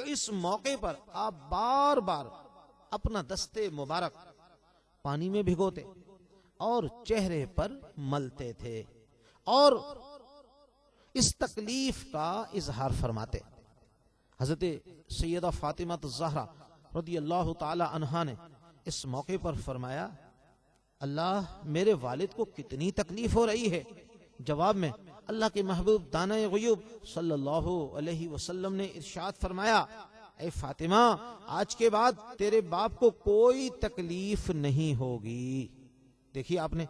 اس موقع پر آپ بار بار اپنا دستے مبارک پانی میں بھگوتے اور چہرے پر ملتے تھے اور اس تکلیف کا اظہار فرماتے۔ حضرت سیدہ فاطمہ الزہرا رضی اللہ تعالی عنہا نے اس موقع پر فرمایا، اللہ میرے والد کو کتنی تکلیف ہو رہی ہے۔ جواب میں اللہ کے محبوب دانہ غیوب صلی اللہ علیہ وسلم نے ارشاد فرمایا، اے فاطمہ آج کے بعد تیرے باپ کو کوئی تکلیف نہیں ہوگی۔ دیکھیے آپ نے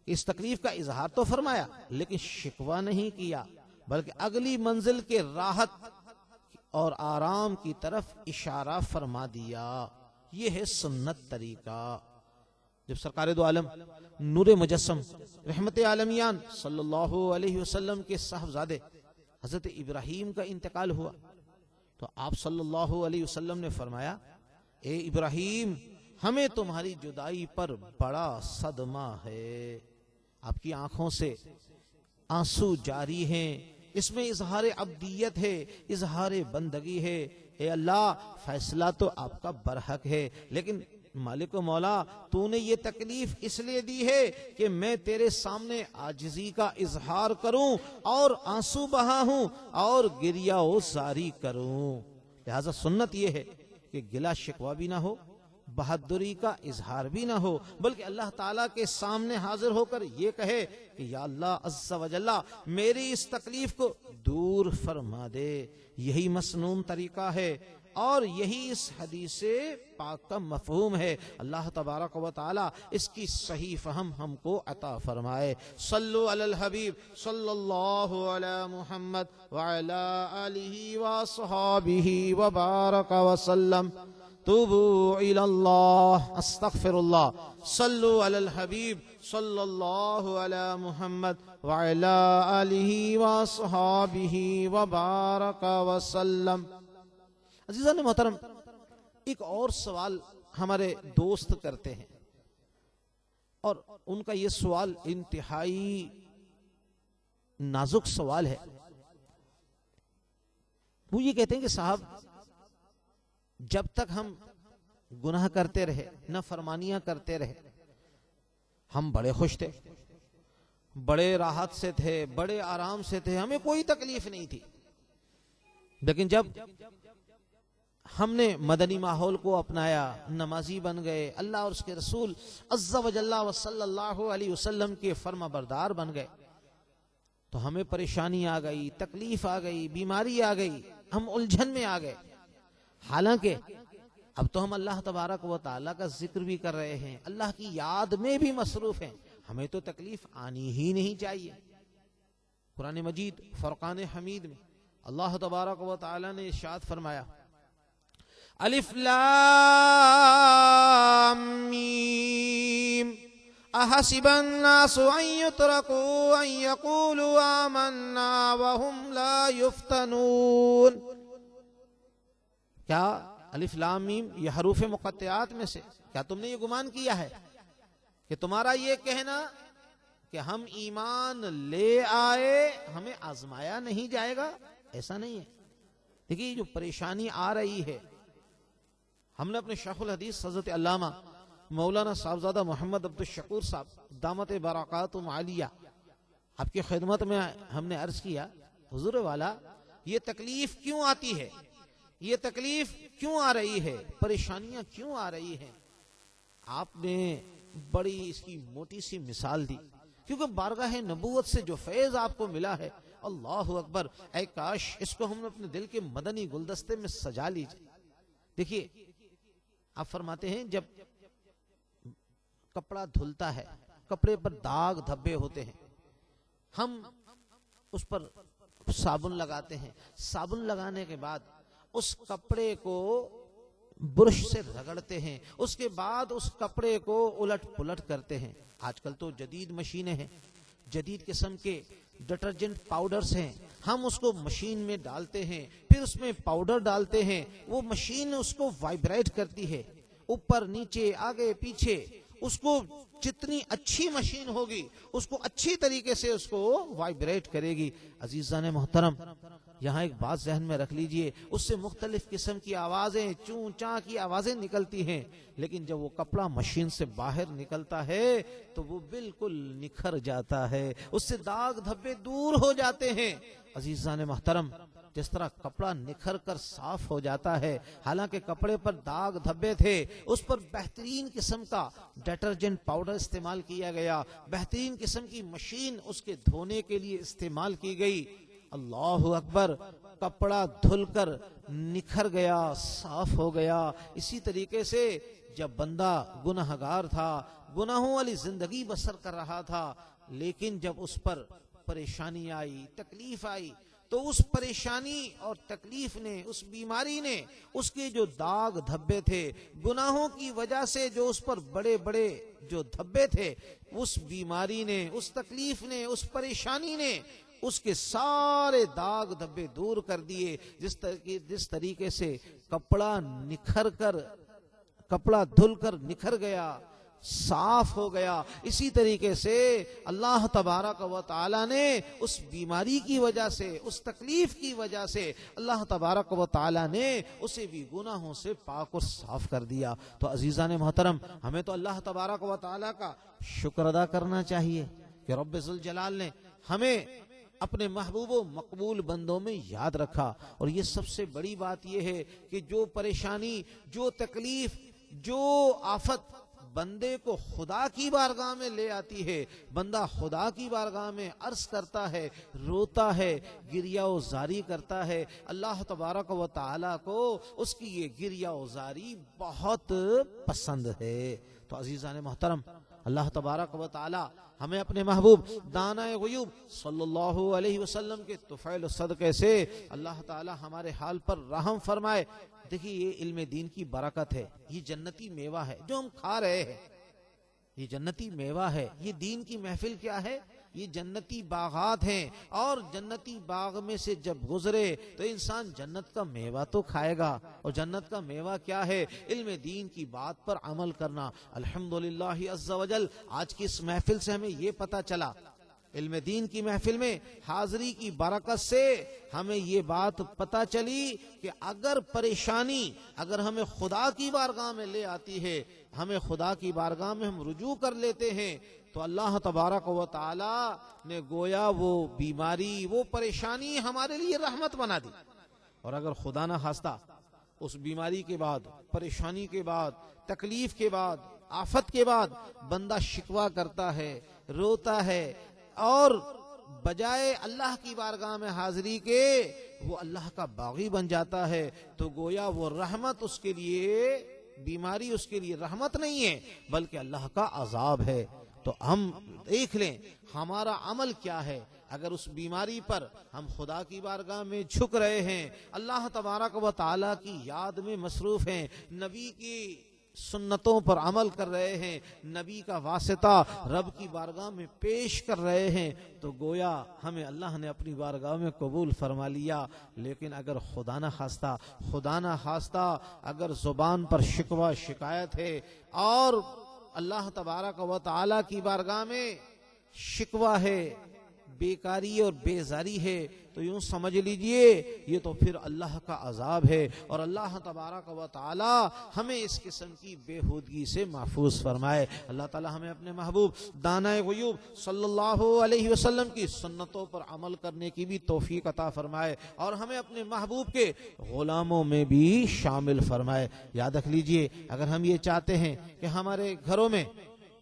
اس تکلیف کا اظہار تو فرمایا لیکن شکوہ نہیں کیا، بلکہ اگلی منزل کے راحت اور آرام کی طرف اشارہ فرما دیا۔ یہ ہے سنت طریقہ۔ جب سرکار دو عالم نور مجسم رحمت عالمیان صلی اللہ علیہ وسلم کے صاحبزادے حضرت ابراہیم کا انتقال ہوا تو آپ صلی اللہ علیہ وسلم نے فرمایا، اے ابراہیم ہمیں تمہاری جدائی پر بڑا صدمہ ہے۔ آپ کی آنکھوں سے آنسو جاری ہیں، اس میں اظہار عبدیت ہے، اظہار بندگی ہے۔ اے اللہ فیصلہ تو آپ کا برحق ہے، لیکن مالک و مولا تو نے یہ تکلیف اس لیے دی ہے کہ میں تیرے سامنے عاجزی کا اظہار کروں اور آنسو بہاؤں اور گریہ و زاری کروں۔ لہذا سنت یہ ہے کہ گلہ شکوہ بھی نہ ہو، بہادری کا اظہار بھی نہ ہو، بلکہ اللہ تعالیٰ کے سامنے حاضر ہو کر یہ کہے کہ یا اللہ عز و جل میری اس تکلیف کو دور فرما دے۔ یہی مسنون طریقہ ہے اور یہی اس حدیث پاک کا مفہوم ہے۔ اللہ تبارک و تعالی اس کی صحیح فہم ہم کو عطا فرمائے۔ صلو علی الحبیب صلی اللہ علی محمد وعلی آلہ وصحابہ وبارک وسلم۔ توبوا الی اللہ استغفر اللہ۔ صلو علی الحبیب صلی اللہ علی محمد وعلی آلہ وصحابہ وبارک وسلم۔ عزیزان محترم، ایک اور سوال ہمارے دوست کرتے ہیں اور ان کا یہ سوال انتہائی نازک سوال ہے۔ وہ یہ کہتے ہیں کہ صاحب جب تک ہم گناہ کرتے رہے، نافرمانیاں کرتے رہے، ہم بڑے خوش تھے، بڑے راحت سے تھے، بڑے آرام سے تھے، ہمیں کوئی تکلیف نہیں تھی۔ لیکن جب ہم نے مدنی ماحول کو اپنایا، نمازی بن گئے، اللہ اور اس کے رسول عز و جل و صلی اللہ علیہ وسلم کے فرما بردار بن گئے تو ہمیں پریشانی آ گئی، تکلیف آ گئی، بیماری آ گئی، ہم الجھن میں آ گئے۔ حالانکہ اب تو ہم اللہ تبارک و تعالیٰ کا ذکر بھی کر رہے ہیں، اللہ کی یاد میں بھی مصروف ہیں، ہمیں تو تکلیف آنی ہی نہیں چاہیے۔ قرآن مجید فرقان حمید میں اللہ تبارک و تعالیٰ نے ارشاد فرمایا، الف لام میم احسب الناس ان يتركوا ان يقولوا آمنا وهم لا يفتنون۔ کیا الف لام میم یہ حروف مقطعات میں سے کیا تم نے یہ گمان کیا ہے کہ تمہارا یہ کہنا کہ ہم ایمان لے آئے ہمیں آزمایا نہیں جائے گا؟ ایسا نہیں ہے۔ دیکھیے جو پریشانی آ رہی ہے، ہم نے اپنے شیخ الحدیث حضرت علامہ مولانا صاحبزادہ محمد عبد الشکور صاحب دامت برکاتہم عالیہ آپ کی خدمت میں ہم نے عرض کیا، حضور والا یہ تکلیف کیوں آتی ہے، یہ تکلیف کیوں آ رہی ہے، پریشانیاں کیوں آ رہی ہیں؟ آپ نے بڑی اس کی موٹی سی مثال دی، کیونکہ بارگاہ نبوت سے جو فیض آپ کو ملا ہے، اللہ اکبر، اے کاش اس کو ہم اپنے دل کے مدنی گلدستے میں سجا لیجئے۔ دیکھیے آپ فرماتے ہیں جب کپڑا دھلتا ہے، کپڑے پر داغ دھبے ہوتے ہیں، ہم اس پر صابن لگاتے ہیں، صابن لگانے کے بعد اس کپڑے کو برش سے رگڑتے ہیں، اس کے بعد اس کپڑے کو الٹ پلٹ کرتے ہیں۔ آج کل تو جدید مشینیں ہیں، جدید قسم کے ڈٹرجنٹ پاؤڈرز ہیں، ہم اس کو مشین میں ڈالتے ہیں، پھر اس میں پاؤڈر ڈالتے ہیں، وہ مشین اس کو وائبریٹ کرتی ہے، اوپر نیچے آگے پیچھے، اس کو جتنی اچھی مشین ہوگی اس کو اچھی طریقے سے اس کو وائبریٹ کرے گی۔ عزیزان محترم، یہاں ایک بات ذہن میں رکھ لیجئے، اس سے مختلف قسم کی آوازیں، چوں چاں کی آوازیں نکلتی ہیں، لیکن جب وہ کپڑا مشین سے باہر نکلتا ہے تو وہ بالکل نکھر جاتا ہے، اس سے داغ دھبے دور ہو جاتے ہیں۔ عزیزان محترم، جس طرح کپڑا نکھر کر صاف ہو جاتا ہے، حالانکہ کپڑے پر داغ دھبے تھے، اس پر بہترین قسم کا ڈٹرجنٹ پاؤڈر استعمال کیا گیا، بہترین قسم کی مشین اس کے دھونے کے لیے استعمال کی گئی، اللہ اکبر، کپڑا دھل کر نکھر گیا، صاف ہو گیا۔ اسی طریقے سے جب بندہ گنہگار تھا، گناہوں والی زندگی بسر کر رہا تھا، لیکن جب اس پر پریشانی آئی، تکلیف آئی، تو اس پریشانی اور تکلیف نے، اس بیماری نے، اس کے جو داغ دھبے تھے، گناہوں کی وجہ سے جو اس پر بڑے بڑے جو دھبے تھے، اس بیماری نے، اس تکلیف نے، اس پریشانی نے اس کے سارے داغ دھبے دور کر دیے۔ جس طریقے سے کپڑا دھل کر نکھر گیا، صاف ہو گیا، اسی طریقے سے اللہ تبارک و تعالی نے اس بیماری کی وجہ سے، اس تکلیف کی وجہ سے اللہ تبارک و تعالی نے اسے بھی گناہوں سے پاک اور صاف کر دیا۔ تو عزیزان محترم، ہمیں تو اللہ تبارک و تعالی کا شکر ادا کرنا چاہیے کہ رب ذوالجلال نے ہمیں اپنے محبوب و مقبول بندوں میں یاد رکھا۔ اور یہ سب سے بڑی بات یہ ہے کہ جو پریشانی، جو تکلیف، جو آفت بندے کو خدا کی بارگاہ میں لے آتی ہے، بندہ خدا کی بارگاہ میں عرض کرتا ہے، روتا ہے، گریہ و زاری کرتا ہے، اللہ تبارک و تعالیٰ کو اس کی یہ گریہ و زاری بہت پسند ہے۔ تو عزیزان محترم، اللہ تبارک و تعالی ہمیں اپنے محبوب دانۂ غیوب صلی اللہ علیہ وسلم کے طفیل صدقے سے اللہ تعالی ہمارے حال پر رحم فرمائے۔ دیکھیے، یہ علم دین کی برکت ہے، یہ جنتی میوہ ہے جو ہم کھا رہے ہیں، یہ جنتی میوہ ہے۔ یہ دین کی محفل کیا ہے؟ یہ جنتی باغات ہیں، اور جنتی باغ میں سے جب گزرے تو انسان جنت کا میوہ تو کھائے گا، اور جنت کا میوہ کیا ہے؟ علم دین کی بات پر عمل کرنا۔ الحمدللہ عز وجل، آج کی اس محفل سے ہمیں یہ پتہ چلا، علم دین کی محفل میں حاضری کی برکت سے ہمیں یہ بات پتہ چلی کہ اگر پریشانی اگر ہمیں خدا کی بارگاہ میں لے آتی ہے، ہمیں خدا کی بارگاہ میں ہم رجوع کر لیتے ہیں، تو اللہ تبارک و تعالی نے گویا وہ بیماری، وہ پریشانی ہمارے لیے رحمت بنا دی۔ اور اگر خدا نہ خواستہ اس بیماری کے بعد، پریشانی کے بعد، تکلیف کے بعد، آفت کے بعد بندہ شکوہ کرتا ہے، روتا ہے، اور بجائے اللہ کی بارگاہ میں حاضری کے وہ اللہ کا باغی بن جاتا ہے، تو گویا وہ رحمت اس کے لیے، بیماری اس کے لیے رحمت نہیں ہے بلکہ اللہ کا عذاب ہے۔ تو ہم دیکھ لیں ہمارا عمل کیا ہے۔ اگر اس بیماری پر ہم خدا کی بارگاہ میں جھک رہے ہیں، اللہ تبارک و تعالیٰ کی یاد میں مصروف ہیں، نبی کی سنتوں پر عمل کر رہے ہیں، نبی کا واسطہ رب کی بارگاہ میں پیش کر رہے ہیں، تو گویا ہمیں اللہ نے اپنی بارگاہ میں قبول فرما لیا۔ لیکن اگر خدا نہ خواستہ اگر زبان پر شکوہ شکایت ہے اور اللہ تبارک و تعالی کی بارگاہ میں شکوہ ہے، بیکاری اور بیزاری ہے، تو یوں سمجھ لیجئے یہ تو پھر اللہ کا عذاب ہے، اور اللہ تبارک و تعالی ہمیں اس قسم کی بےہودگی سے محفوظ فرمائے۔ اللہ تعالی ہمیں اپنے محبوب دانۂ غیوب صلی اللہ علیہ وسلم کی سنتوں پر عمل کرنے کی بھی توفیق عطا فرمائے، اور ہمیں اپنے محبوب کے غلاموں میں بھی شامل فرمائے۔ یاد رکھ لیجئے، اگر ہم یہ چاہتے ہیں کہ ہمارے گھروں میں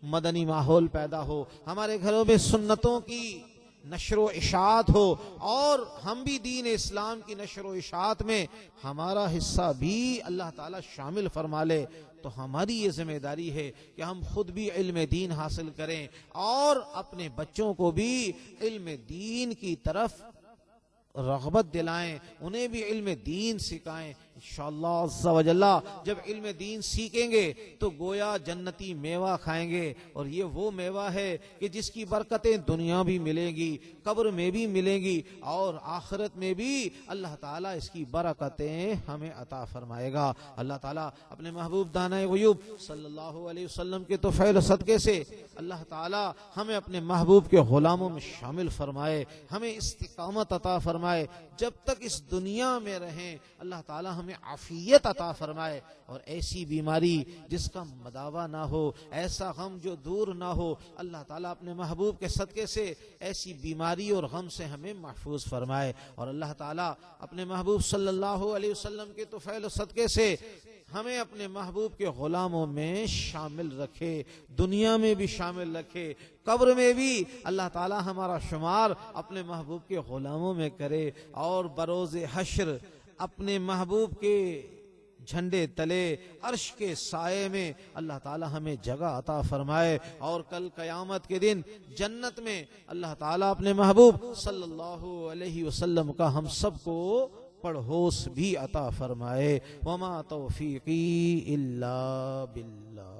مدنی ماحول پیدا ہو، ہمارے گھروں میں سنتوں کی نشر و اشاعت ہو، اور ہم بھی دین اسلام کی نشر و اشاعت میں ہمارا حصہ بھی اللہ تعالیٰ شامل فرما لے، تو ہماری یہ ذمہ داری ہے کہ ہم خود بھی علم دین حاصل کریں اور اپنے بچوں کو بھی علم دین کی طرف رغبت دلائیں، انہیں بھی علم دین سکھائیں۔ انشاءاللہ عز و جل جب علم دین سیکھیں گے تو گویا جنتی میوہ کھائیں گے، اور یہ وہ میوہ ہے کہ جس کی برکتیں دنیا بھی ملیں گی، قبر میں بھی ملیں گی، اور آخرت میں بھی اللہ تعالیٰ اس کی برکتیں ہمیں عطا فرمائے گا۔ اللہ تعالیٰ اپنے محبوب دانۂ غیوب صلی اللہ علیہ وسلم کے تو فعل صدقے سے اللہ تعالیٰ ہمیں اپنے محبوب کے غلاموں میں شامل فرمائے، ہمیں استقامت عطا فرمائے، جب تک اس دنیا میں رہیں اللہ تعالیٰ ہمیں عافیت عطا فرمائے، اور ایسی بیماری جس کا مداوا نہ ہو، ایسا غم جو دور نہ ہو، اللہ تعالیٰ اپنے محبوب کے صدقے سے ایسی بیماری اور غم سے ہمیں محفوظ فرمائے، اور اللہ تعالیٰ اپنے محبوب صلی اللہ علیہ وسلم کے تو فعل و صدقے سے ہمیں اپنے محبوب کے غلاموں میں شامل رکھے، دنیا میں بھی شامل رکھے، قبر میں بھی اللہ تعالیٰ ہمارا شمار اپنے محبوب کے غلاموں میں کرے، اور بروز حشر اپنے محبوب کے جھنڈے تلے عرش کے سائے میں اللہ تعالیٰ ہمیں جگہ عطا فرمائے، اور کل قیامت کے دن جنت میں اللہ تعالیٰ اپنے محبوب صلی اللہ علیہ وسلم کا ہم سب کو پڑھوس بھی عطا فرمائے۔ وما توفیقی الا باللہ۔